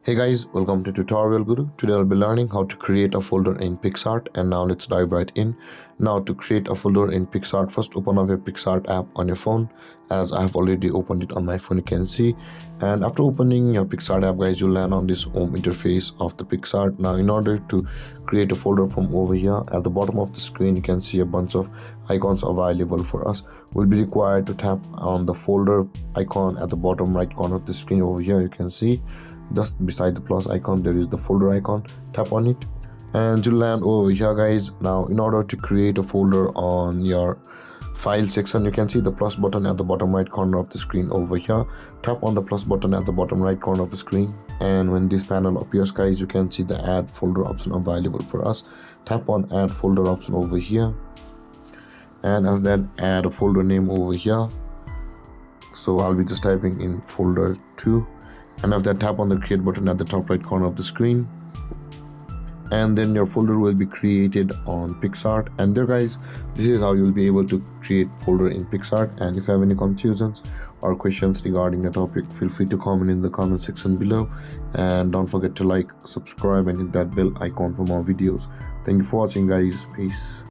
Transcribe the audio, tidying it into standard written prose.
Hey guys, welcome to Tutorial Guru. Today I'll be learning how to create a folder in Picsart, and now let's dive right in. Now to create a folder in Picsart, first open up your Picsart app on your phone, as I have already opened it on my phone, you can see. And after opening your Picsart app guys, you'll land on this home interface of the Picsart. Now in order to create a folder from over here, at the bottom of the screen you can see a bunch of icons available for us. We'll be required to tap on the folder icon at the bottom right corner of the screen. Over here you can see just beside the plus icon there is the folder icon. Tap on it and you'll land over here guys. Now in order to create a folder on your file section, you can see the plus button at the bottom right corner of the screen. Over here, tap on the plus button at the bottom right corner of the screen, and when this panel appears guys, you can see the add folder option available for us. Tap on add folder option over here, and after that add a folder name over here. So I'll be just typing in folder 2, and after that tap on the create button at the top right corner of the screen, and then your folder will be created on Picsart. And there guys, this is how you'll be able to create folder in Picsart. And if you have any confusions or questions regarding the topic, feel free to comment in the comment section below, and don't forget to like, subscribe and hit that bell icon for more videos. Thank you for watching guys. Peace.